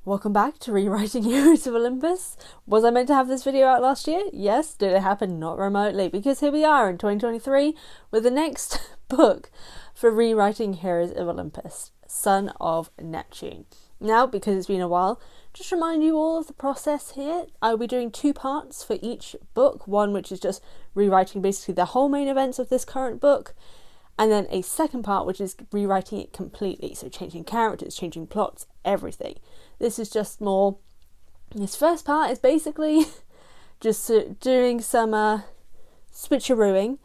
Welcome back to Rewriting Heroes of Olympus. Was I meant to have this video out last year? Yes. Did it happen? Not remotely, because here we are in 2023 with the next book for Rewriting Heroes of Olympus, Son of Neptune. Now, because it's been a while, just remind you all of the process here. I'll be doing 2 parts for each book. One which is just rewriting basically the whole main events of this current book, and then a second part which is rewriting it completely, so changing characters, changing plots, everything. This is just more, this first part is basically just doing some switcherooing,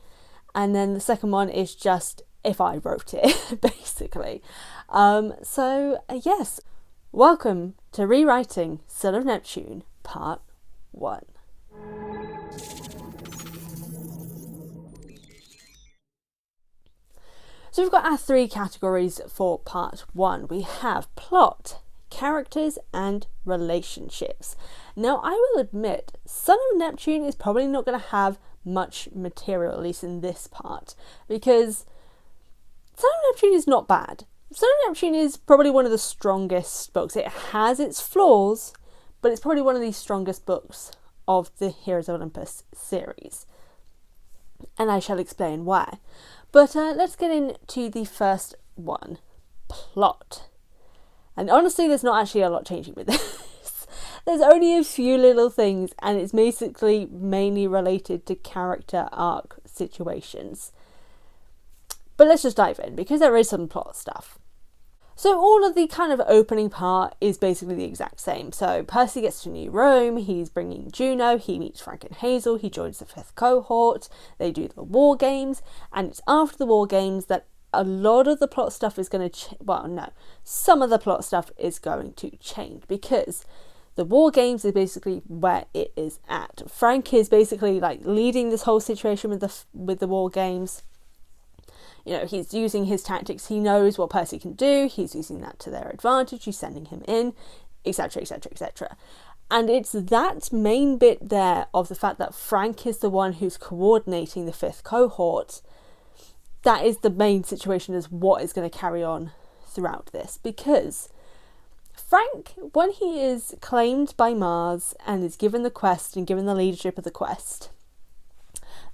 and then the second one is just if I wrote it, basically. Yes, welcome to Rewriting Son of Neptune, Part 1. So we've got our 3 categories for Part 1. We have plot, characters and relationships. Now I will admit, Son of Neptune is probably not going to have much material, at least in this part, because Son of Neptune is not bad. Son of Neptune is probably one of the strongest books. It has its flaws, but it's probably one of the strongest books of the Heroes of Olympus series. And I shall explain why. But let's get into the first one, plot. And honestly, there's not actually a lot changing with this. There's only a few little things, and it's basically mainly related to character arc situations. But let's just dive in, because there is some plot stuff. So all of the kind of opening part is basically the exact same. So Percy gets to New Rome, he's bringing Juno, he meets Frank and Hazel, he joins the 5th cohort, they do the war games, and it's after the war games that a lot of the plot stuff is going to some of the plot stuff is going to change, because the war games is basically where it is at. Frank is basically like leading this whole situation with the war games. You know, he's using his tactics. He knows what Percy can do. He's using that to their advantage. He's sending him in, etc., etc., etc. And it's that main bit there of the fact that Frank is the one who's coordinating the 5th cohort. That is the main situation, as what is going to carry on throughout this. Because Frank, when he is claimed by Mars and is given the quest and given the leadership of the quest,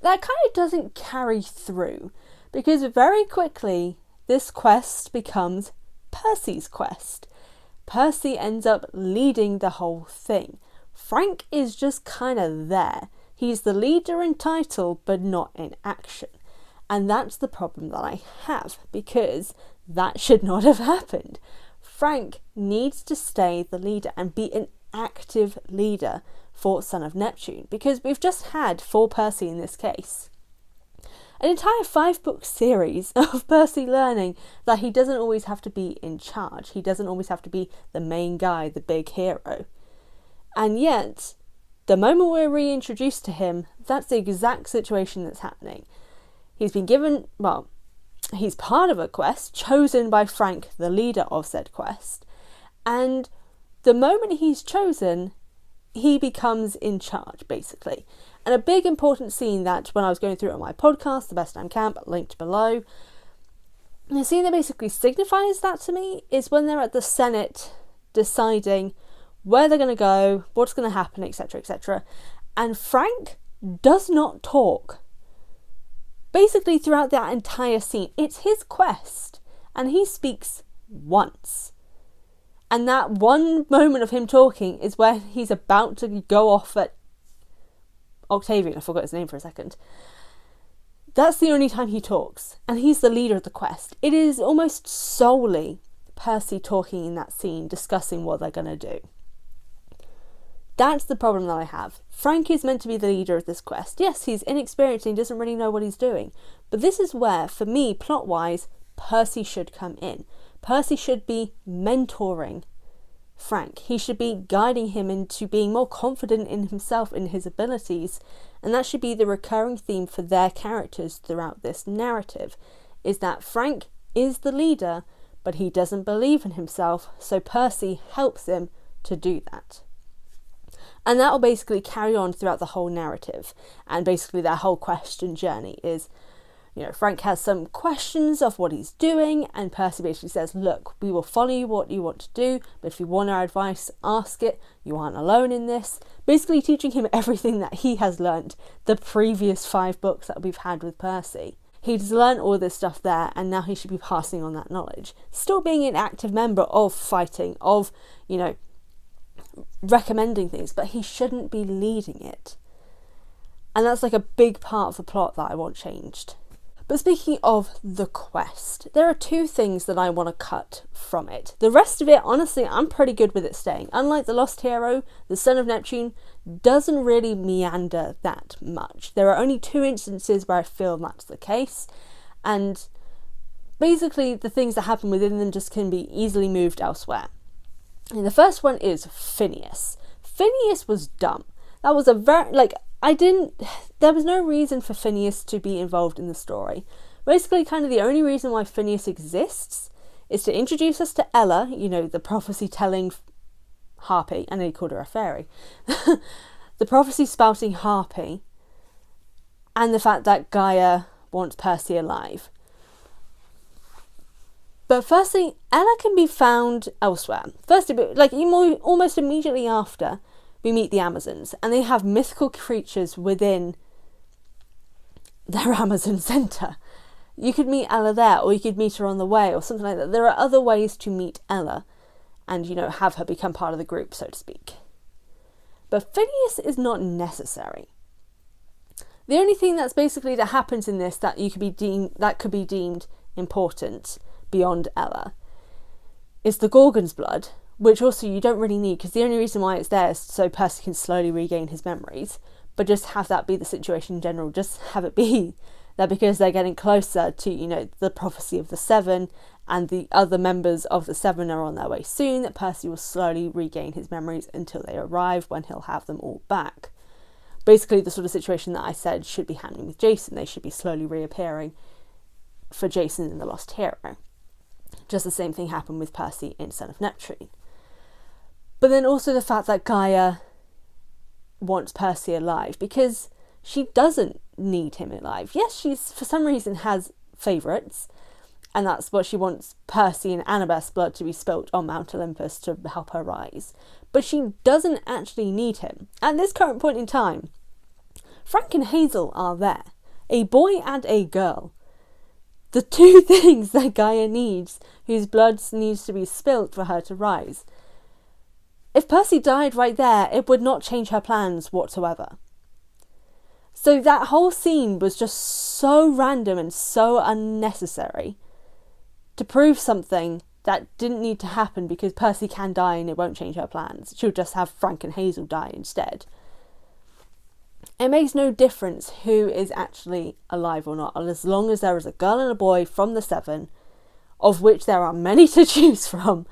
that kind of doesn't carry through. Because very quickly, this quest becomes Percy's quest. Percy ends up leading the whole thing. Frank is just kind of there. He's the leader in title, but not in action. And that's the problem that I have, because that should not have happened. Frank needs to stay the leader and be an active leader for Son of Neptune, because we've just had, for Percy in this case, an entire 5-book series of Percy learning that he doesn't always have to be in charge. He doesn't always have to be the main guy, the big hero. And yet, the moment we're reintroduced to him, that's the exact situation that's happening. He's been given, he's part of a quest chosen by Frank, the leader of said quest. And the moment he's chosen, he becomes in charge, basically. And a big important scene that when I was going through it on my podcast, The Best Damn Camp, linked below, the scene that basically signifies that to me is when they're at the Senate deciding where they're going to go, what's going to happen, etc., etc. And Frank does not talk. Basically throughout that entire scene, it's his quest, and he speaks once. And that one moment of him talking is where he's about to go off at Octavian, I forgot his name for a second. That's the only time he talks, and he's the leader of the quest. It is almost solely Percy talking in that scene, discussing what they're going to do. That's the problem that I have. Frank is meant to be the leader of this quest. Yes, he's inexperienced and doesn't really know what he's doing. But this is where, for me, plot-wise, Percy should come in. Percy should be mentoring Frank. He should be guiding him into being more confident in himself, in his abilities. And that should be the recurring theme for their characters throughout this narrative, is that Frank is the leader, but he doesn't believe in himself, so Percy helps him to do that. And that will basically carry on throughout the whole narrative. And basically their whole quest and journey is Frank has some questions of what he's doing, and Percy basically says, look, we will follow you what you want to do, but if you want our advice, ask it. You aren't alone in this. Basically teaching him everything that he has learnt the previous 5 books that we've had with Percy. He's learnt all this stuff there, and now he should be passing on that knowledge. Still being an active member of fighting, of, recommending things, but he shouldn't be leading it. And that's like a big part of the plot that I want changed. But speaking of the quest, there are 2 things that I want to cut from it. The rest of it, honestly, I'm pretty good with it staying. Unlike the Lost Hero, the Son of Neptune doesn't really meander that much. There are only 2 instances where I feel that's the case, and basically the things that happen within them just can be easily moved elsewhere. And the first one is Phineas. Phineas was dumb. That was a very, there was no reason for Phineas to be involved in the story. Basically, kind of the only reason why Phineas exists is to introduce us to Ella, the prophecy-telling harpy, and he called her a fairy. The prophecy-spouting harpy, and the fact that Gaia wants Percy alive. But firstly, Ella can be found elsewhere. Firstly, almost immediately after, we meet the Amazons, and they have mythical creatures within their Amazon centre. You could meet Ella there, or you could meet her on the way, or something like that. There are other ways to meet Ella and, have her become part of the group, so to speak. But Phineas is not necessary. The only thing that happens in this that could be deemed important beyond Ella is the Gorgon's blood, which also you don't really need, because the only reason why it's there is so Percy can slowly regain his memories. But just have that be the situation in general. Just have it be that because they're getting closer to, the prophecy of the 7, and the other members of the 7 are on their way soon, that Percy will slowly regain his memories until they arrive, when he'll have them all back. Basically the sort of situation that I said should be happening with Jason. They should be slowly reappearing for Jason in the Lost Hero. Just the same thing happened with Percy in Son of Neptune. But then also the fact that Gaia wants Percy alive, because she doesn't need him alive. Yes, she's for some reason has favourites, and that's what she wants Percy and Annabeth's blood to be spilt on Mount Olympus to help her rise. But she doesn't actually need him. At this current point in time, Frank and Hazel are there. A boy and a girl. The 2 things that Gaia needs, whose blood needs to be spilt for her to rise. If Percy died right there, it would not change her plans whatsoever. So that whole scene was just so random and so unnecessary to prove something that didn't need to happen, because Percy can die and it won't change her plans. She'll just have Frank and Hazel die instead. It makes no difference who is actually alive or not, as long as there is a girl and a boy from the 7, of which there are many to choose from.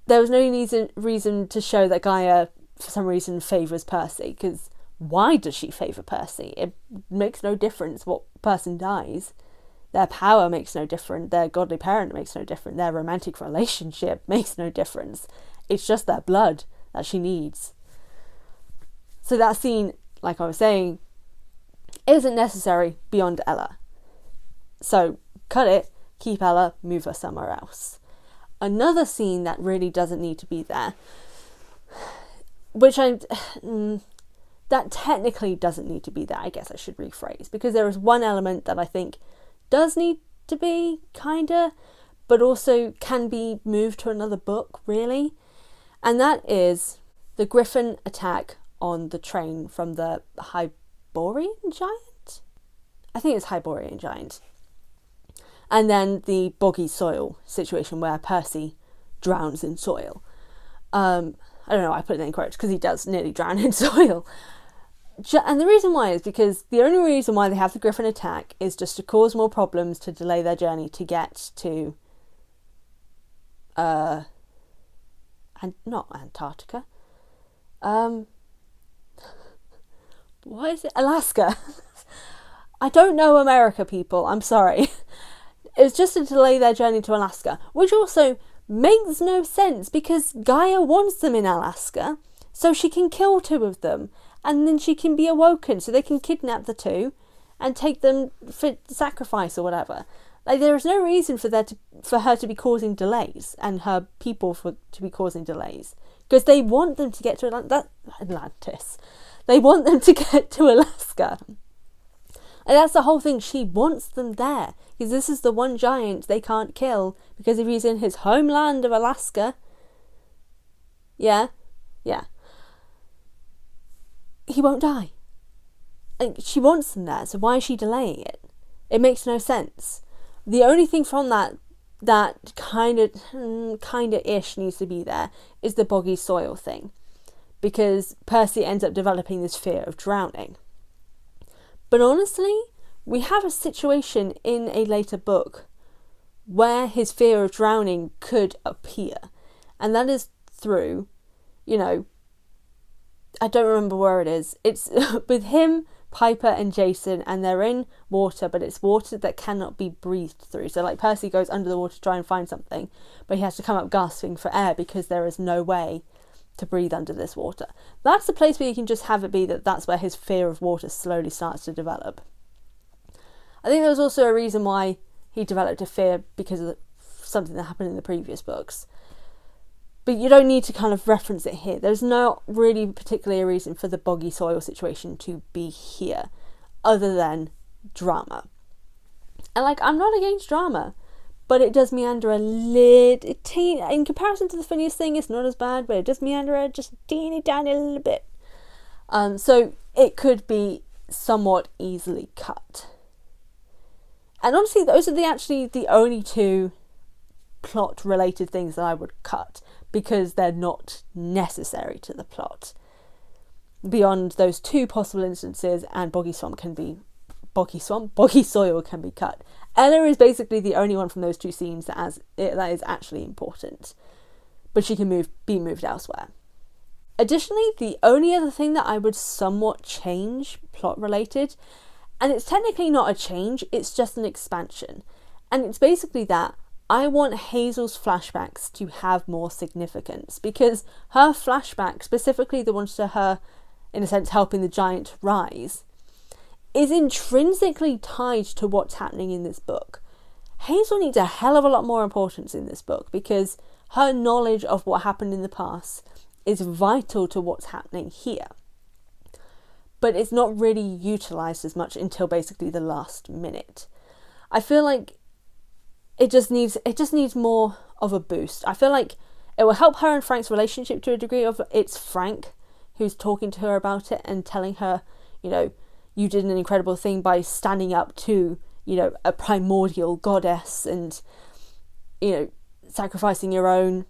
There was no reason to show that Gaia, for some reason, favours Percy, because why does she favour Percy? It makes no difference what person dies. Their power makes no difference. Their godly parent makes no difference. Their romantic relationship makes no difference. It's just their blood that she needs. So that scene, like I was saying, isn't necessary beyond Ella. So cut it, keep Ella, move her somewhere else. Another scene that really doesn't need to be there, that technically doesn't need to be there, I guess I should rephrase, because there is one element that I think does need to be, kinda, but also can be moved to another book, really, and that is the Griffin attack on the train from the Hyborian Giant? I think it's Hyborian Giant. And then the boggy soil situation where Percy drowns in soil. I don't know, I put it incorrect because he does nearly drown in soil. And the reason why is because the only reason why they have the Griffin attack is just to cause more problems to delay their journey to get to not Antarctica. What is it? Alaska. I don't know America, people. I'm sorry. It's just to delay their journey to Alaska, which also makes no sense because Gaia wants them in Alaska so she can kill 2 of them and then she can be awoken so they can kidnap the 2 and take them for sacrifice or whatever. Like, there is no reason for her to be causing delays and her people to be causing delays, because they want them to get to Atlantis. They want them to get to Alaska. And that's the whole thing. She wants them there because this is the one giant they can't kill, because if he's in his homeland of Alaska, yeah, he won't die. And she wants them there, so why is she delaying it? It makes no sense. The only thing from that kind of ish needs to be there is the boggy soil thing, because Percy ends up developing this fear of drowning. But honestly, we have a situation in a later book where his fear of drowning could appear, and that is through, I don't remember where it is. It's with him, Piper and Jason, and they're in water, but it's water that cannot be breathed through. So like Percy goes under the water to try and find something, but he has to come up gasping for air because there is no way to breathe under this water. That's the place where you can just have it be that's where his fear of water slowly starts to develop. I think there was also a reason why he developed a fear because of something that happened in the previous books. But you don't need to kind of reference it here. There's not really particularly a reason for the boggy soil situation to be here, other than drama. And I'm not against drama, but it does meander a little in comparison to the Phineas thing. It's not as bad, but it does meander just teeny tiny little bit. So it could be somewhat easily cut. And honestly, those are the only two plot related things that I would cut, because they're not necessary to the plot. Beyond those two possible instances, and boggy soil can be cut. Ella is basically the only one from those two scenes that is actually important, but she can be moved elsewhere. Additionally, the only other thing that I would somewhat change plot related, and it's technically not a change, it's just an expansion, and it's basically that I want Hazel's flashbacks to have more significance, because her flashback, specifically the ones to her, in a sense, helping the giant rise, is intrinsically tied to what's happening in this book. Hazel needs a hell of a lot more importance in this book, because her knowledge of what happened in the past is vital to what's happening here. But it's not really utilised as much until basically the last minute. I feel like it just needs more of a boost. I feel like it will help her and Frank's relationship to a degree of it's Frank who's talking to her about it and telling her, you did an incredible thing by standing up to, a primordial goddess and, sacrificing your own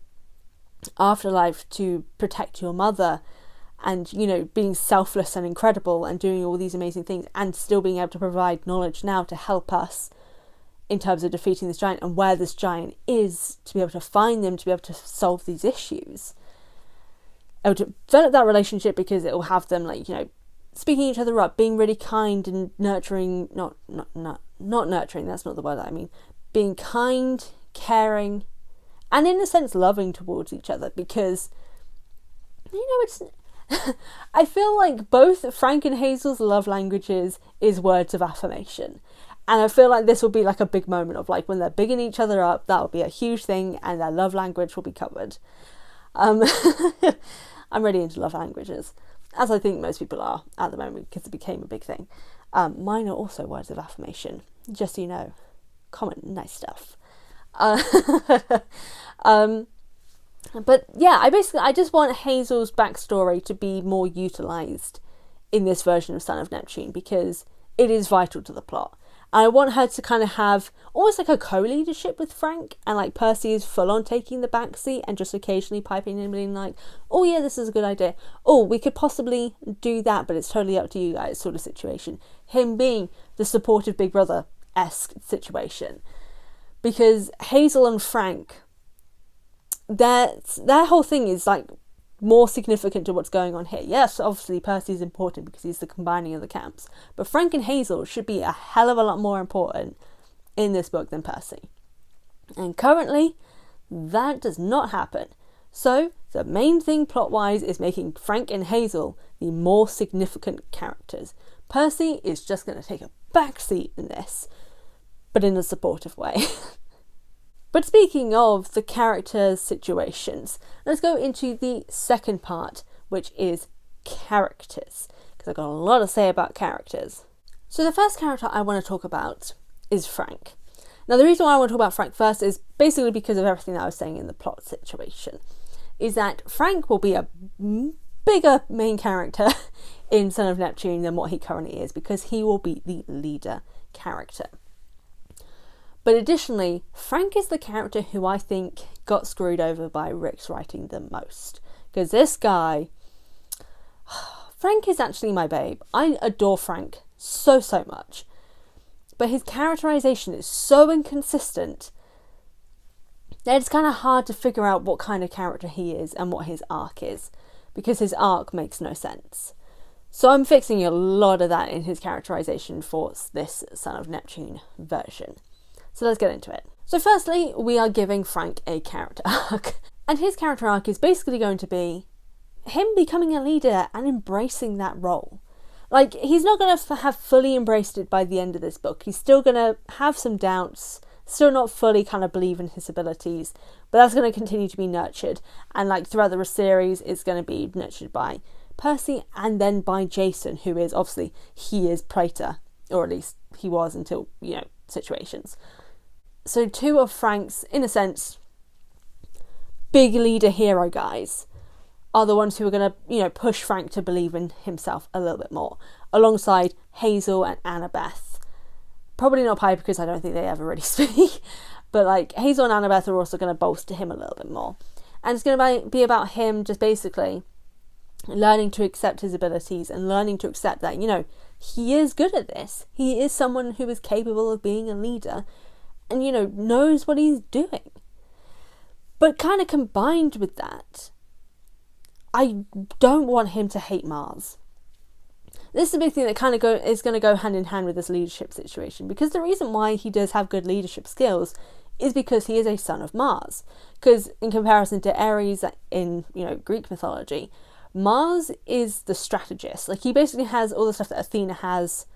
afterlife to protect your mother and, being selfless and incredible and doing all these amazing things and still being able to provide knowledge now to help us in terms of defeating this giant and where this giant is, to be able to find them, to be able to solve these issues. It will develop that relationship because it will have them speaking each other up, being really kind and nurturing, not nurturing, that's not the word that I mean, being kind, caring, and in a sense loving towards each other, because it's I feel like both Frank and Hazel's love languages is words of affirmation. And I feel like this will be a big moment of when they're bigging each other up, that will be a huge thing and their love language will be covered. I'm really into love languages, as I think most people are at the moment, because it became a big thing. Mine are also words of affirmation, just so you know. Comment nice stuff. But yeah, I just want Hazel's backstory to be more utilised in this version of Son of Neptune, because it is vital to the plot. I want her to kind of have almost a co-leadership with Frank, and Percy is full on taking the back seat and just occasionally piping in and being oh yeah, this is a good idea. Oh, we could possibly do that, but it's totally up to you guys sort of situation. Him being the supportive big brother-esque situation. Because Hazel and Frank, their whole thing is more significant to what's going on here. Yes, obviously Percy is important because he's the combining of the camps, but Frank and Hazel should be a hell of a lot more important in this book than Percy. And currently, that does not happen. So, the main thing plot-wise is making Frank and Hazel the more significant characters. Percy is just going to take a backseat in this, but in a supportive way. But speaking of the characters' situations, let's go into the second part, which is characters, because I've got a lot to say about characters. So the first character I want to talk about is Frank. Now the reason why I want to talk about Frank first is basically because of everything that I was saying in the plot situation, is that Frank will be a bigger main character in Son of Neptune than what he currently is, because he will be the leader character. But additionally, Frank is the character who I think got screwed over by Rick's writing the most. Because this guy, Frank is actually my babe. I adore Frank so much. But his characterization is so inconsistent that it's kind of hard to figure out what kind of character he is and what his arc is. Because his arc makes no sense. So I'm fixing a lot of that in his characterization for this Son of Neptune version. So let's get into it. So firstly, we are giving Frank a character arc. And his character arc is basically going to be him becoming a leader and embracing that role. Like, he's not going to have fully embraced it by the end of this book. He's still going to have some doubts, still not fully kind of believe in his abilities, but that's going to continue to be nurtured. And like throughout the series, it's going to be nurtured by Percy and then by Jason, who is obviously, he is Praetor, or at least he was until, situations. So two of Frank's, in a sense, big leader hero guys are the ones who are going to, push Frank to believe in himself a little bit more, alongside Hazel and Annabeth. Probably not Piper, because I don't think they ever really speak, but like Hazel and Annabeth are also going to bolster him a little bit more. And it's going to be about him just basically learning to accept his abilities and learning to accept that, he is good at this. He is someone who is capable of being a leader and, knows what he's doing. But kind of combined with that, I don't want him to hate Mars. This is a big thing that kind of is going to go hand in hand with this leadership situation, because the reason why he does have good leadership skills is because he is a son of Mars. Because in comparison to Ares in, Greek mythology, Mars is the strategist. Like, he basically has all the stuff that Athena has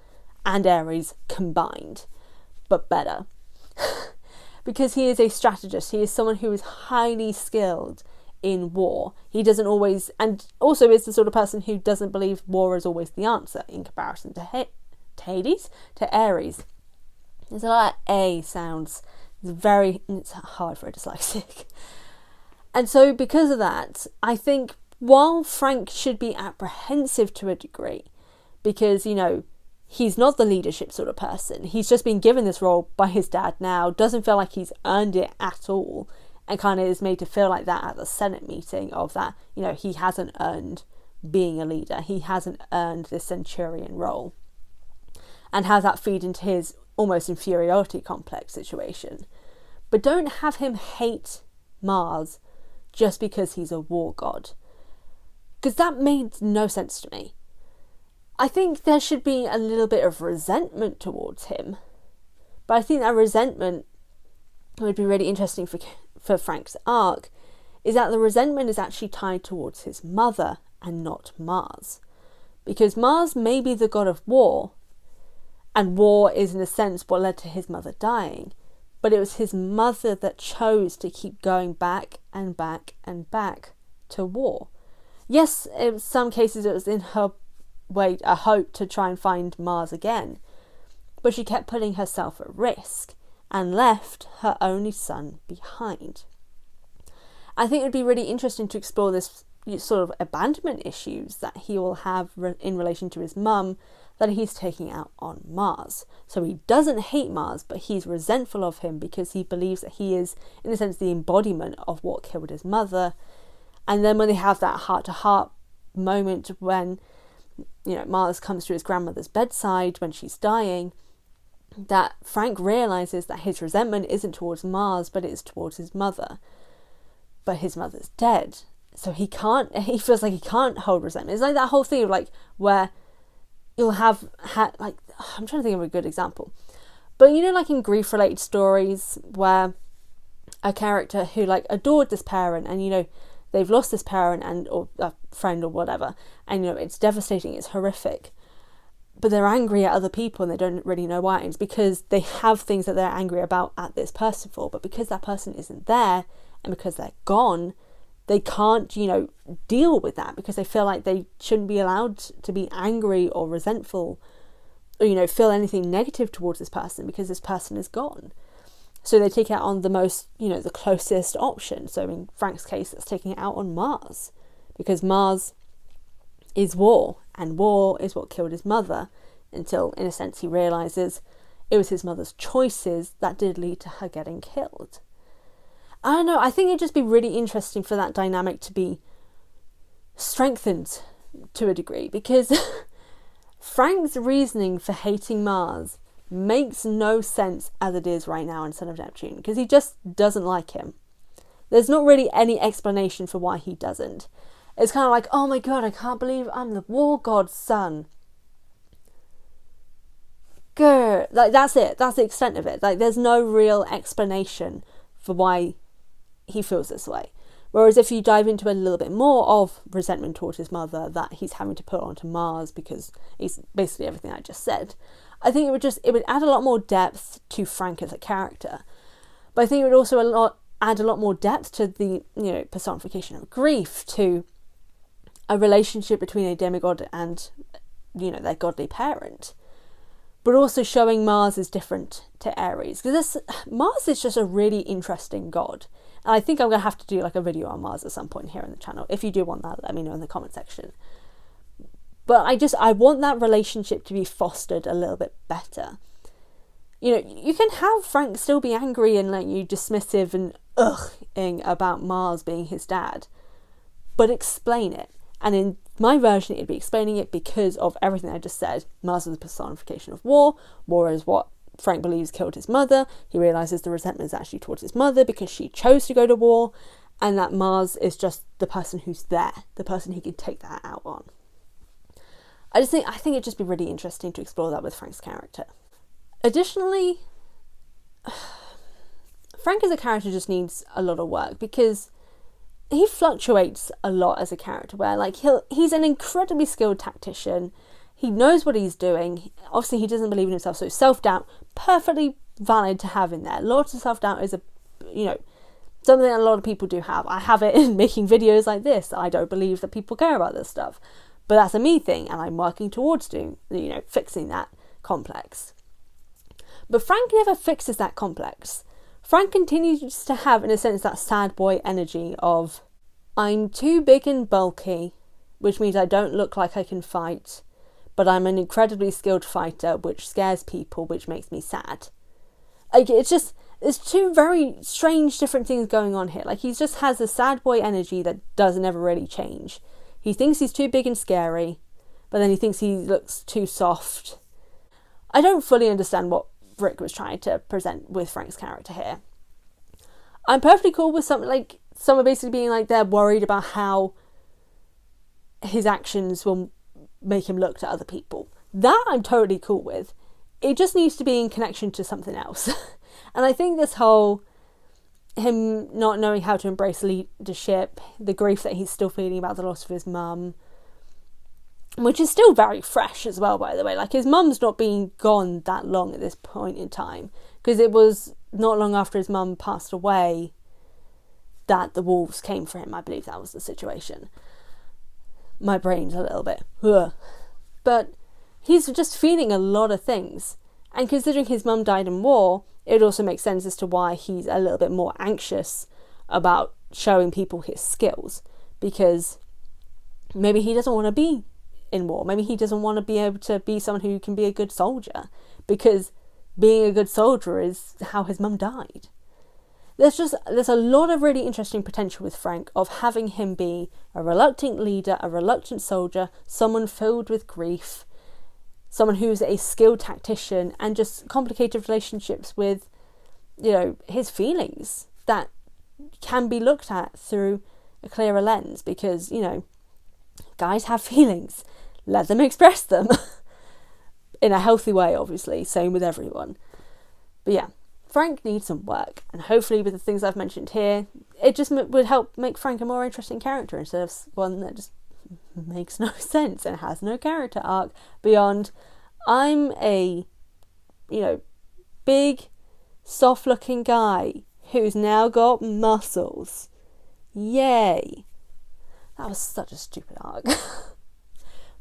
and Ares combined, but better. Because he is a strategist. He is someone who is highly skilled in war. He doesn't always, and also is the sort of person who doesn't believe war is always the answer in comparison to to Ares. There's a lot of A sounds. It's hard for a dyslexic. And so because of that, I think while Frank should be apprehensive to a degree, because, he's not the leadership sort of person. He's just been given this role by his dad now, doesn't feel like he's earned it at all, and kind of is made to feel like that at the Senate meeting of that, he hasn't earned being a leader. He hasn't earned this centurion role. And has that feed into his almost inferiority complex situation. But don't have him hate Mars just because he's a war god. Because that made no sense to me. I think there should be a little bit of resentment towards him. But I think that resentment would be really interesting for Frank's arc, is that the resentment is actually tied towards his mother and not Mars. Because Mars may be the god of war, and war is in a sense what led to his mother dying, but it was his mother that chose to keep going back and back and back to war. Yes, in some cases it was in her way a hope to try and find Mars again, but she kept putting herself at risk and left her only son behind. I think it would be really interesting to explore this sort of abandonment issues that he will have in relation to his mum that he's taking out on Mars. So he doesn't hate Mars, but he's resentful of him because he believes that he is, in a sense, the embodiment of what killed his mother. And then when they have that heart-to-heart moment when, Mars comes to his grandmother's bedside when she's dying, that Frank realizes that his resentment isn't towards Mars, but it's towards his mother. But his mother's dead. So he feels like he can't hold resentment. It's like that whole thing of like where you'll have, I'm trying to think of a good example. But like in grief-related stories where a character who like adored this parent and, they've lost this parent or a friend or whatever, and, it's devastating, it's horrific. but they're angry at other people and they don't really know why. It's because they have things that they're angry about at this person for, but because that person isn't there and because they're gone, they can't, deal with that, because they feel like they shouldn't be allowed to be angry or resentful or, feel anything negative towards this person because this person is gone. So they take it out on the most, the closest option. So in Frank's case, it's taking it out on Mars, because Mars is war, and war is what killed his mother, until, in a sense, he realises it was his mother's choices that did lead to her getting killed. I don't know, I think it'd just be really interesting for that dynamic to be strengthened to a degree, because Frank's reasoning for hating Mars makes no sense as it is right now in Son of Neptune, because he just doesn't like him. There's not really any explanation for why he doesn't. It's kind of like, oh my god, I can't believe I'm the war god's son. Grr. Like, that's it. That's the extent of it. Like, there's no real explanation for why he feels this way. Whereas if you dive into a little bit more of resentment towards his mother that he's having to put onto Mars because he's basically everything I just said, I think it would add a lot more depth to Frank as a character. But I think it would also add a lot more depth to the, personification of grief, to a relationship between a demigod and, their godly parent. But also showing Mars is different to Ares. Because Mars is just a really interesting god. And I think I'm going to have to do like a video on Mars at some point here on the channel. If you do want that, let me know in the comment section. But I want that relationship to be fostered a little bit better. You can have Frank still be angry and dismissive and about Mars being his dad, but explain it. And in my version, it'd be explaining it because of everything I just said. Mars is the personification of war. War is what Frank believes killed his mother. He realises the resentment is actually towards his mother because she chose to go to war, and that Mars is just the person who's there, the person he can take that out on. I think it'd just be really interesting to explore that with Frank's character. Additionally, Frank as a character just needs a lot of work, because he fluctuates a lot as a character, where he's an incredibly skilled tactician. He knows what he's doing. Obviously, he doesn't believe in himself, so self-doubt, perfectly valid to have in there. Lots of self-doubt is something that a lot of people do have. I have it in making videos like this. I don't believe that people care about this stuff. But that's a me thing, and I'm working towards fixing that complex. But Frank never fixes that complex. Frank continues to have, in a sense, that sad boy energy of, I'm too big and bulky, which means I don't look like I can fight, but I'm an incredibly skilled fighter, which scares people, which makes me sad. There's two very strange different things going on here. He just has a sad boy energy that doesn't ever really change. He thinks he's too big and scary, but then he thinks he looks too soft. I don't fully understand what Rick was trying to present with Frank's character here. I'm perfectly cool with someone basically being they're worried about how his actions will make him look to other people. That I'm totally cool with. It just needs to be in connection to something else. And I think this whole him not knowing how to embrace leadership, the grief that he's still feeling about the loss of his mum, which is still very fresh as well, by the way. His mum's not been gone that long at this point in time, because it was not long after his mum passed away that the wolves came for him. I believe that was the situation. My brain's a little bit but he's just feeling a lot of things, and considering his mum died in war, it also makes sense as to why he's a little bit more anxious about showing people his skills, because maybe he doesn't want to be in war. Maybe he doesn't want to be able to be someone who can be a good soldier, because being a good soldier is how his mum died. There's a lot of really interesting potential with Frank, of having him be a reluctant leader, a reluctant soldier, someone filled with grief, someone who's a skilled tactician, and just complicated relationships with, his feelings that can be looked at through a clearer lens, because, guys have feelings. Let them express them in a healthy way, obviously. Same with everyone. But yeah, Frank needs some work, and hopefully with the things I've mentioned here, it just would help make Frank a more interesting character instead of one that just makes no sense and has no character arc beyond, I'm a, big, soft-looking guy who's now got muscles. Yay. That was such a stupid arc.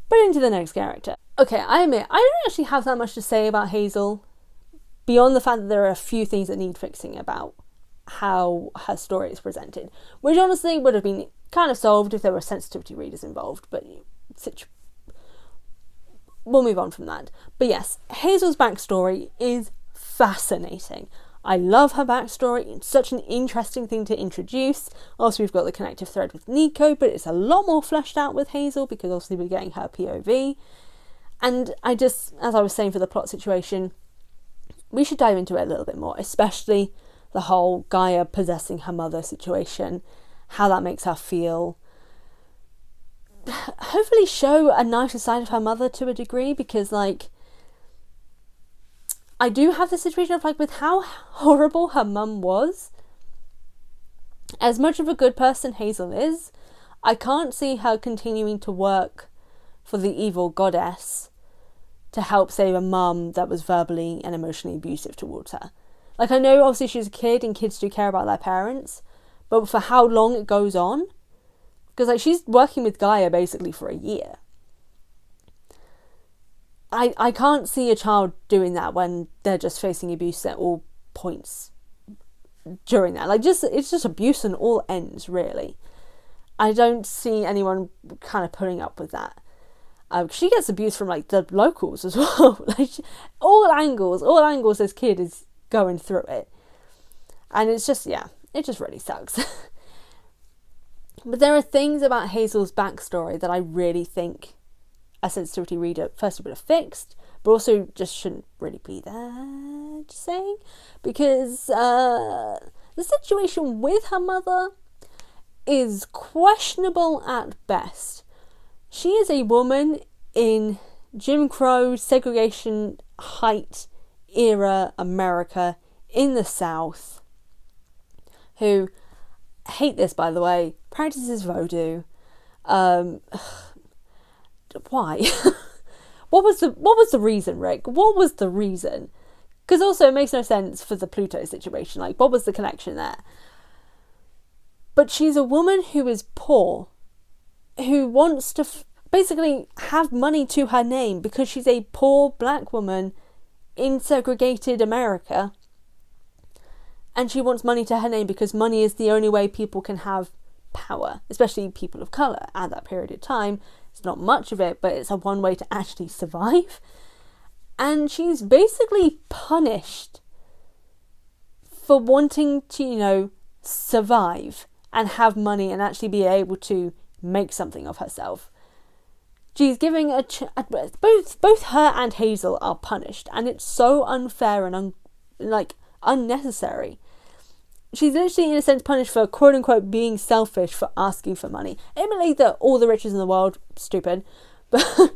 But into the next character. Okay, I admit, I don't actually have that much to say about Hazel, beyond the fact that there are a few things that need fixing about how her story is presented, which honestly would have been kind of solved if there were sensitivity readers involved, but we'll move on from that. But yes, Hazel's backstory is fascinating. I love her backstory. It's such an interesting thing to introduce. Also, we've got the connective thread with Nico, but it's a lot more fleshed out with Hazel because obviously we're getting her POV. And as I was saying for the plot situation, we should dive into it a little bit more, especially the whole Gaia possessing her mother situation, how that makes her feel. Hopefully show a nicer side of her mother to a degree, because I do have the situation of with how horrible her mum was. As much of a good person Hazel is, I can't see her continuing to work for the evil goddess to help save a mum that was verbally and emotionally abusive towards her. I know obviously she's a kid and kids do care about their parents, but for how long it goes on? Because she's working with Gaia basically for a year. I can't see a child doing that when they're just facing abuse at all points during that. It's just abuse on all ends, really. I don't see anyone kind of putting up with that. She gets abuse from the locals as well. All angles this kid is going through it. And it's just, it just really sucks. But there are things about Hazel's backstory that I really think a sensitivity reader first would have fixed, but also just shouldn't really be there, just saying. Because the situation with her mother is questionable at best. She is a woman in Jim Crow, segregation, height, era America in the South, who, hate this by the way, practices voodoo. Why? What was the reason, Rick? What was the reason? Because also it makes no sense for the Pluto situation. What was the connection there? But she's a woman who is poor, who wants to basically have money to her name because she's a poor black woman in segregated America, and she wants money to her name because money is the only way people can have power, especially people of colour at that period of time. It's not much of it, but it's a one way to actually survive. And she's basically punished for wanting to, survive and have money and actually be able to make something of herself. She's giving both her and Hazel are punished, and it's so unfair and unnecessary. She's literally, in a sense, punished for quote unquote being selfish for asking for money. Admittedly, that all the riches in the world, stupid, but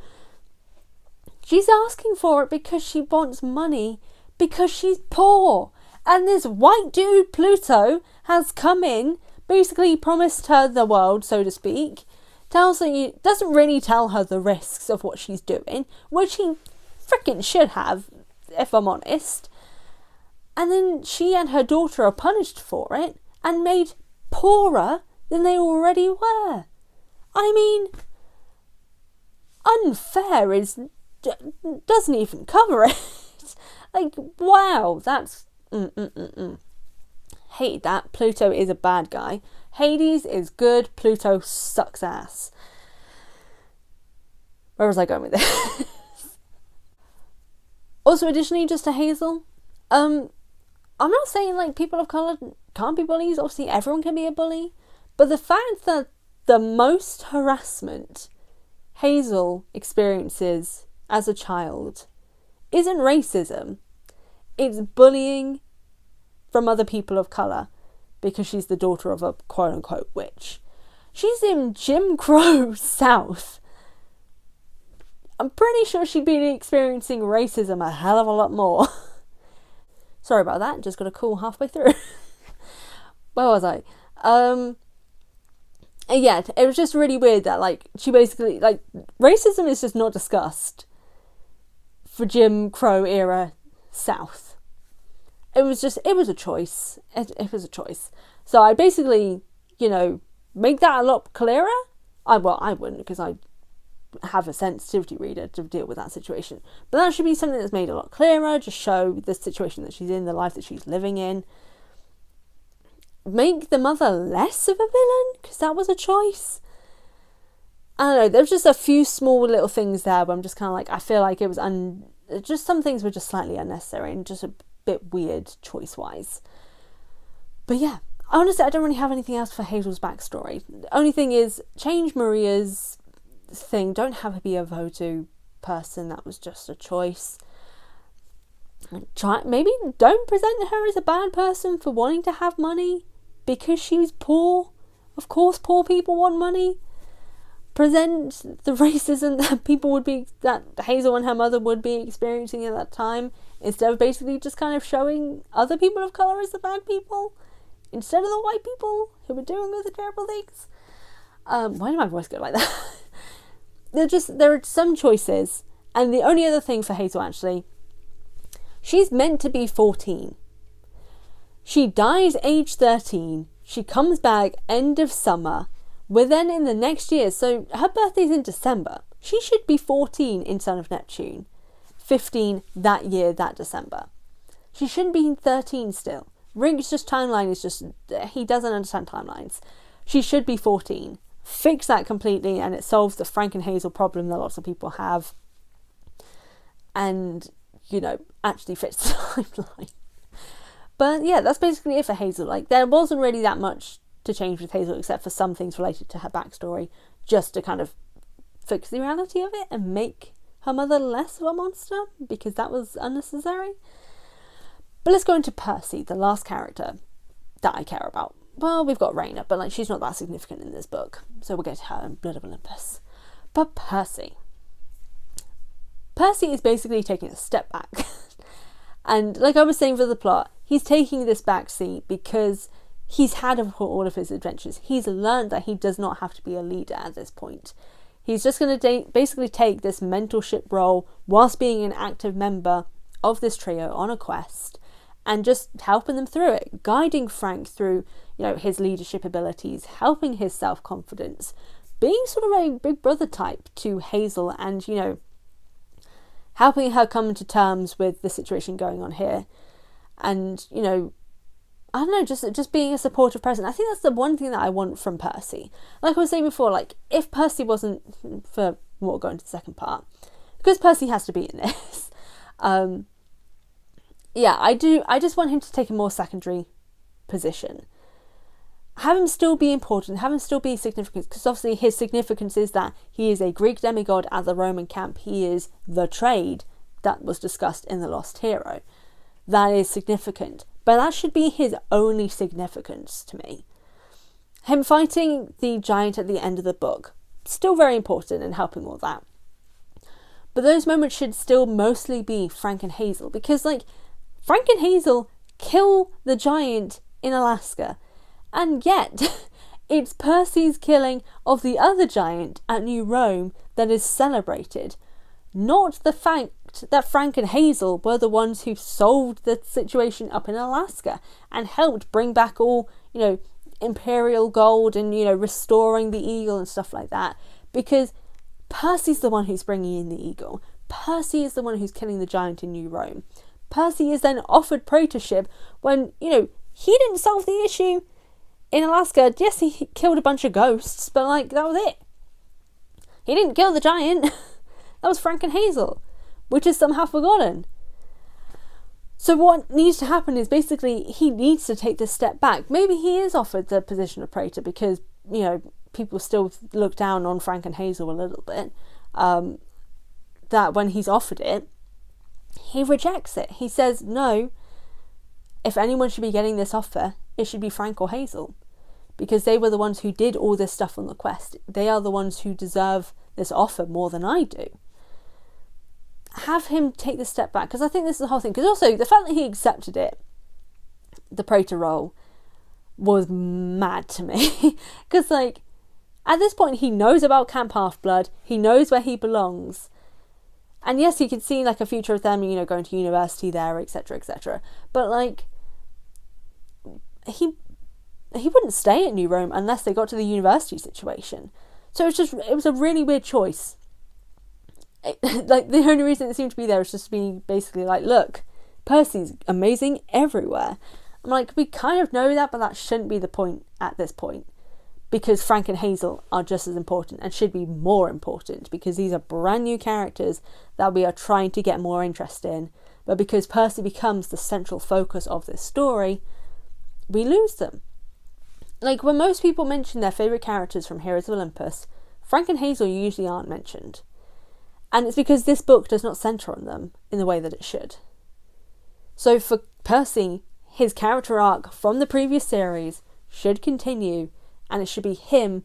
she's asking for it because she wants money because she's poor. And this white dude Pluto has come in, basically promised her the world, so to speak. Doesn't really tell her the risks of what she's doing, which he freaking should have, if I'm honest. And then she and her daughter are punished for it and made poorer than they already were. I mean, unfair doesn't even cover it. Wow, that's hate that. Pluto is a bad guy. Hades is good. Pluto sucks ass. Where was I going with this? Also, additionally, just to Hazel, I'm not saying people of colour can't be bullies. Obviously, everyone can be a bully. But the fact that the most harassment Hazel experiences as a child isn't racism. It's bullying from other people of colour because she's the daughter of a quote-unquote witch. She's in Jim Crow South. I'm pretty sure she'd been experiencing racism a hell of a lot more. Sorry about that, just got a call halfway through. Where was I? Yeah, it was just really weird that she basically racism is just not discussed for Jim Crow era South. It was a choice. It was a choice. So I basically, make that a lot clearer. I wouldn't, because I have a sensitivity reader to deal with that situation. But that should be something that's made a lot clearer, just show the situation that she's in, the life that she's living in. Make the mother less of a villain, because that was a choice. I don't know, there's just a few small little things there where I'm just kind of like, I feel like it was just some things were just slightly unnecessary and just a bit weird choice-wise. But yeah, honestly, I don't really have anything else for Hazel's backstory. The only thing is, change Maria's thing. Don't have her be a Voodoo person. That was just a choice. Maybe don't present her as a bad person for wanting to have money because she was poor. Of course, poor people want money. Present the racism that Hazel and her mother would be experiencing at that time, instead of basically just kind of showing other people of colour as the bad people, instead of the white people who were doing all the terrible things. Why did my voice go like that? There are some choices, and the only other thing for Hazel, actually, she's meant to be 14. She dies age 13. She comes back end of summer. We're then in the next year, so her birthday's in December. She should be 14 in Son of Neptune. 15 that year, that December. She shouldn't be 13 still. Rink's timeline is just, he doesn't understand timelines. She should be 14. Fix that completely, and it solves the Frank and Hazel problem that lots of people have. And, actually fits the timeline. But yeah, that's basically it for Hazel. Like, there wasn't really that much to change with Hazel, except for some things related to her backstory, just to kind of fix the reality of it and make her mother less of a monster, because that was unnecessary. But let's go into Percy, the last character that I care about. Well, we've got Raina, but she's not that significant in this book, so we'll get to her in Blood of Olympus. But Percy is basically taking a step back. And like I was saying for the plot, he's taking this back seat because he's had all of his adventures. He's learned that he does not have to be a leader at this point. He's just going to basically take this mentorship role whilst being an active member of this trio on a quest, and just helping them through it, guiding Frank through, his leadership abilities, helping his self-confidence, being sort of a big brother type to Hazel, and, helping her come to terms with the situation going on here. And, I don't know, just being a supportive presence. I think that's the one thing that I want from Percy. Like I was saying before, if Percy wasn't, for what we'll go into the second part, because Percy has to be in this, I just want him to take a more secondary position. Have him still be important, have him still be significant, because obviously his significance is that he is a Greek demigod at the Roman camp. He is the trade that was discussed in The Lost Hero. That is significant. But that should be his only significance to me. Him fighting the giant at the end of the book, still very important and helping all that. But those moments should still mostly be Frank and Hazel, because Frank and Hazel kill the giant in Alaska, and yet it's Percy's killing of the other giant at New Rome that is celebrated, not the fact that Frank and Hazel were the ones who solved the situation up in Alaska and helped bring back all, imperial gold and, restoring the eagle and stuff like that, because Percy's the one who's bringing in the eagle. Percy is the one who's killing the giant in New Rome. Percy is then offered praetorship when, he didn't solve the issue in Alaska. Yes, he killed a bunch of ghosts, but that was it. He didn't kill the giant. That was Frank and Hazel, which is somehow forgotten. So what needs to happen is basically he needs to take this step back. Maybe he is offered the position of praetor because, people still look down on Frank and Hazel a little bit. That when he's offered it, he rejects it. He says, no, if anyone should be getting this offer, it should be Frank or Hazel, because they were the ones who did all this stuff on the quest. They are the ones who deserve this offer more than I do. Have him take the step back, because I think this is the whole thing. Because also the fact that he accepted it, the praetor role, was mad to me. Because at this point he knows about Camp Half-Blood, he knows where he belongs, And yes, you could see like a future of them, going to university there, etc., etc. But like, he wouldn't stay at New Rome unless they got to the university situation. So it was a really weird choice. Like, the only reason it seemed to be there was just to be basically like, look, Percy's amazing everywhere. I'm like, we kind of know that, but that shouldn't be the point at this point. Because Frank and Hazel are just as important and should be more important, because these are brand new characters that we are trying to get more interest in. But because Percy becomes the central focus of this story, we lose them. Like, when most people mention their favourite characters from Heroes of Olympus, Frank and Hazel usually aren't mentioned. And it's because this book does not centre on them in the way that it should. So for Percy, his character arc from the previous series should continue, and it should be him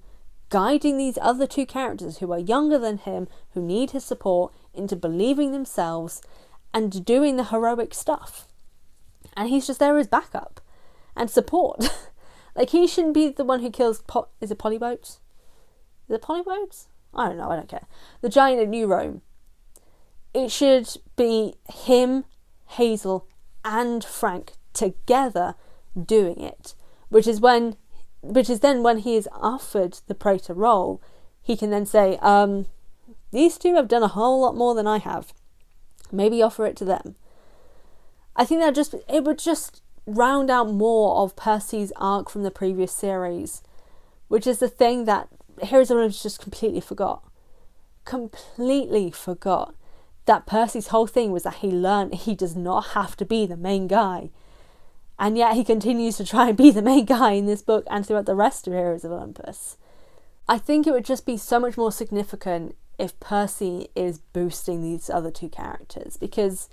guiding these other two characters who are younger than him, who need his support, into believing themselves and doing the heroic stuff. And he's just there as backup and support. Like, he shouldn't be the one who kills is it Polybotes? Is it Polybotes? I don't know, I don't care. The giant at New Rome. It should be him, Hazel, and Frank together doing it. Which is then when he is offered the praetor role, he can then say, these two have done a whole lot more than I have. Maybe offer it to them. I think it would just round out more of Percy's arc from the previous series, which is the thing that Heroes of Olympus just completely forgot that Percy's whole thing was that he learned he does not have to be the main guy, and yet he continues to try and be the main guy in this book and throughout the rest of Heroes of Olympus. I think it would just be so much more significant if Percy is boosting these other two characters, because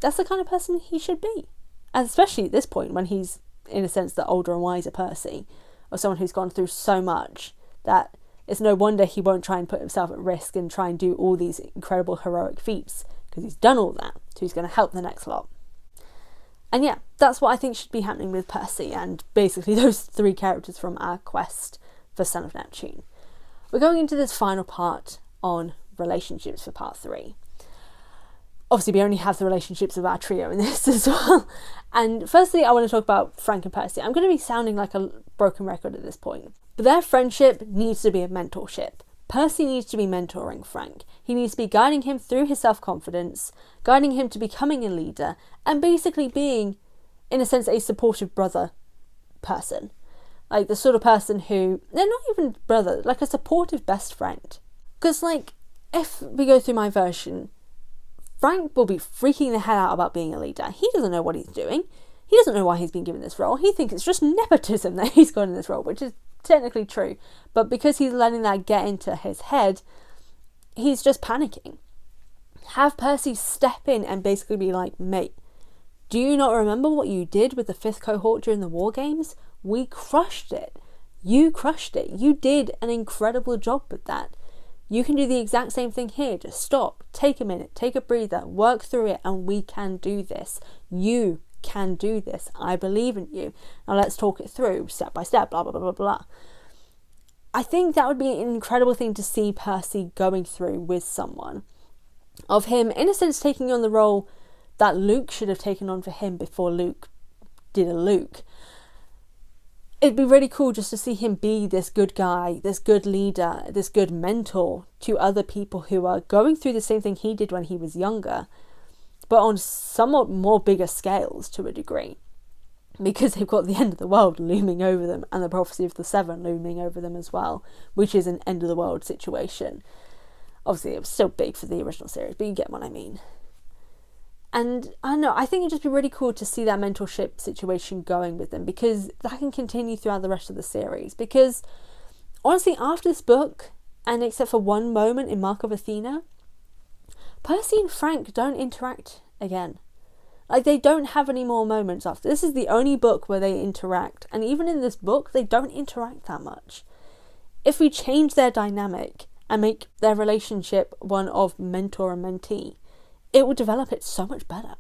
that's the kind of person he should be. Especially at this point, when he's, in a sense, the older and wiser Percy, or someone who's gone through so much that it's no wonder he won't try and put himself at risk and try and do all these incredible heroic feats, because he's done all that, so he's going to help the next lot. And yeah, that's what I think should be happening with Percy and basically those three characters from our quest for Son of Neptune. We're going into this final part on relationships for part 3. Obviously, we only have the relationships of our trio in this as well. And firstly, I want to talk about Frank and Percy. I'm going to be sounding like a broken record at this point. But their friendship needs to be a mentorship. Percy needs to be mentoring Frank. He needs to be guiding him through his self-confidence, guiding him to becoming a leader, and basically being, in a sense, a supportive brother person. Like, the sort of person who, they're not even brother, like a supportive best friend. Because, like, if we go through my version, Frank will be freaking the hell out about being a leader. He doesn't know what he's doing. He doesn't know why he's been given this role. He thinks it's just nepotism that he's got in this role, which is technically true. But because he's letting that get into his head, he's just panicking. Have Percy step in and basically be like, mate, do you not remember what you did with the 5th cohort during the war games? We crushed it. You crushed it. You did an incredible job with that. You can do the exact same thing here. Just stop, take a minute, take a breather, work through it, and we can do this. You can do this. I believe in you. Now let's talk it through step by step, blah, blah, blah, blah, blah. I think that would be an incredible thing to see Percy going through with someone. Of him, in a sense, taking on the role that Luke should have taken on for him before Luke did a Luke. It'd be really cool just to see him be this good guy, this good leader, this good mentor to other people who are going through the same thing he did when he was younger, but on somewhat more bigger scales to a degree, because they've got the end of the world looming over them and the prophecy of the 7 looming over them as well, which is an end of the world situation. Obviously, it was still big for the original series, but you get what I mean. And I don't know, I think it'd just be really cool to see that mentorship situation going with them, because that can continue throughout the rest of the series. Because honestly, after this book, and except for one moment in Mark of Athena, Percy and Frank don't interact again. Like, they don't have any more moments after. This is the only book where they interact, and even in this book, they don't interact that much. If we change their dynamic and make their relationship one of mentor and mentee, it will develop it so much better.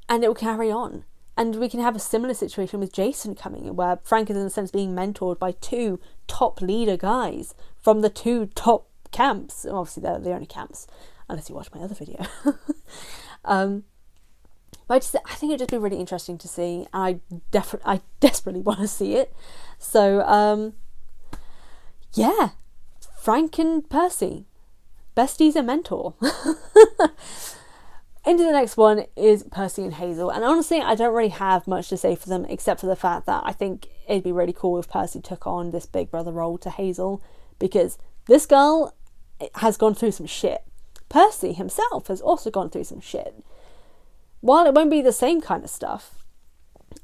And it will carry on. And we can have a similar situation with Jason coming in, where Frank is in a sense being mentored by 2 top leader guys from the 2 top camps. Obviously, they're the only camps, unless you watch my other video. But I think it'd just be really interesting to see. I desperately want to see it. So, yeah, Frank and Percy, besties and mentor. Into the next one is Percy and Hazel. And honestly, I don't really have much to say for them, except for the fact that I think it'd be really cool if Percy took on this big brother role to Hazel, because this girl has gone through some shit. Percy himself has also gone through some shit. While it won't be the same kind of stuff,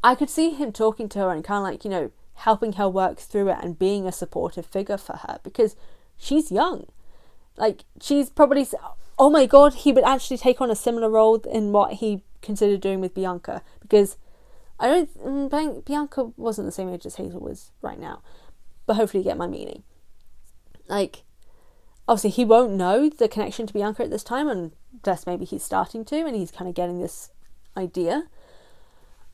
I could see him talking to her and kind of like, you know, helping her work through it and being a supportive figure for her, because she's young. Like, she's probably, oh my god, he would actually take on a similar role in what he considered doing with Bianca, because I don't think Bianca wasn't the same age as Hazel was right now, but hopefully you get my meaning. Like, obviously he won't know the connection to Bianca at this time, unless maybe he's starting to, and he's kind of getting this idea.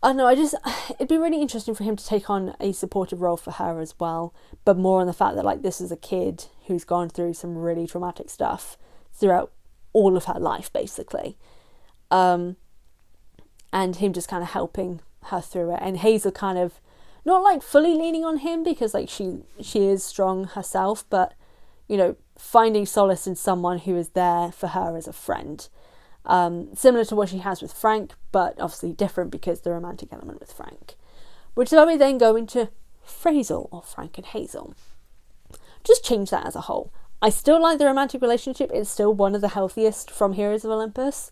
I don't know, it'd be really interesting for him to take on a supportive role for her as well, but more on the fact that, like, this is a kid who's gone through some really traumatic stuff throughout all of her life, basically. And him just kind of helping her through it, and Hazel kind of not like fully leaning on him, because like she is strong herself, but, you know, finding solace in someone who is there for her as a friend. Similar to what she has with Frank, but obviously different because the romantic element with Frank. Which is why we then go into Phrasal, or Frank and Hazel. Just change that as a whole. I still like the romantic relationship. It's still one of the healthiest from Heroes of Olympus.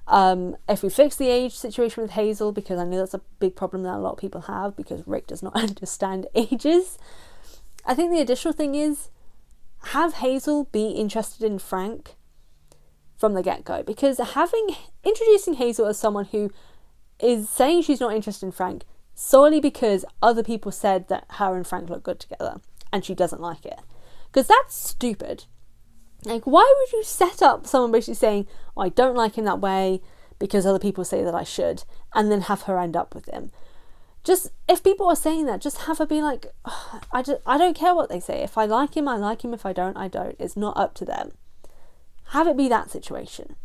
If we fix the age situation with Hazel, because I know that's a big problem that a lot of people have, because Rick does not understand ages. I think the additional thing is, have Hazel be interested in Frank from the get-go, because introducing Hazel as someone who is saying she's not interested in Frank solely because other people said that her and Frank look good together and she doesn't like it, because that's stupid. Like, why would you set up someone basically saying, oh, I don't like him that way because other people say that I should, and then have her end up with him? Just, if people are saying that, just have her be like, oh, I don't care what they say. If I like him, I like him. If I don't, I don't. It's not up to them. Have it be that situation.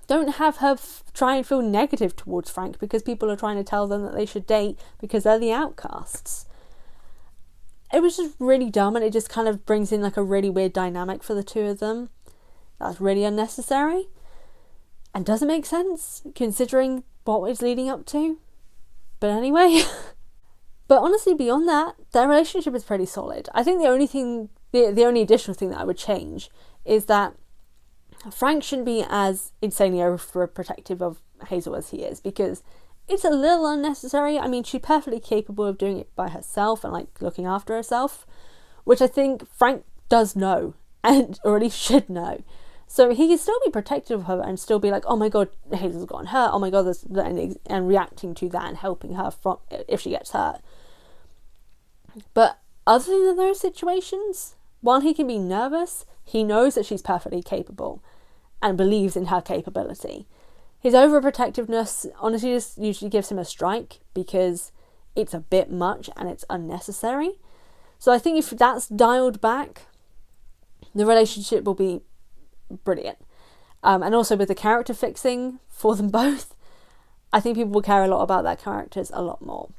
Don't have her try and feel negative towards Frank because people are trying to tell them that they should date because they're the outcasts. It was just really dumb, and it just kind of brings in like a really weird dynamic for the two of them. That's really unnecessary and doesn't make sense considering what it's leading up to. But anyway, but honestly, beyond that, their relationship is pretty solid. I think the only additional thing that I would change is that Frank shouldn't be as insanely overprotective of Hazel as he is, because it's a little unnecessary. I mean, she's perfectly capable of doing it by herself and like looking after herself, which I think Frank does know, and or at least should know. So he can still be protective of her and still be like, oh my god, Hazel's gotten hurt, oh my god, and reacting to that and helping her from if she gets hurt. But other than those situations, while he can be nervous, he knows that she's perfectly capable and believes in her capability. His overprotectiveness honestly just usually gives him a strike, because it's a bit much and it's unnecessary. So I think if that's dialed back, the relationship will be brilliant. And also with the character fixing for them both, I think people will care a lot about their characters a lot more.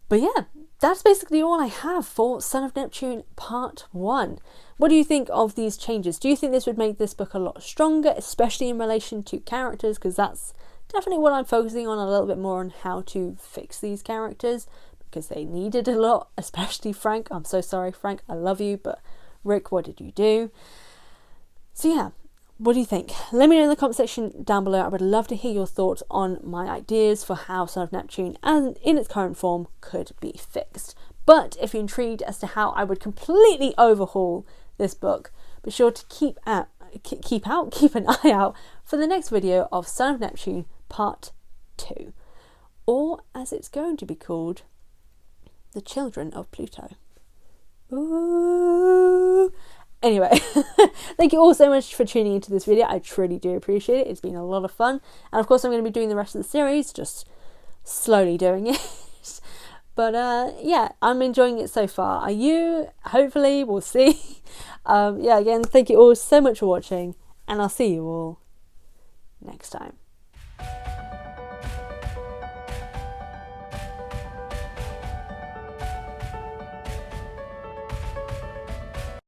But yeah, that's basically all I have for Son of Neptune Part 1. What do you think of these changes? Do you think this would make this book a lot stronger, especially in relation to characters? Because that's definitely what I'm focusing on a little bit more, on how to fix these characters, because they needed a lot, especially Frank. I'm so sorry, Frank. I love you, but Rick, what did you do? So yeah, what do you think? Let me know in the comment section down below. I would love to hear your thoughts on my ideas for how Son of Neptune, and in its current form, could be fixed. But if you're intrigued as to how I would completely overhaul this book, be sure to keep an eye out for the next video of Son of Neptune Part 2, or as it's going to be called, The Children of Pluto. Ooh. Anyway, thank you all so much for tuning into this video. I truly do appreciate it. It's been a lot of fun. And of course, I'm going to be doing the rest of the series, just slowly doing it. But yeah, I'm enjoying it so far. Are you? Hopefully, we'll see. Yeah, again, thank you all so much for watching, and I'll see you all next time.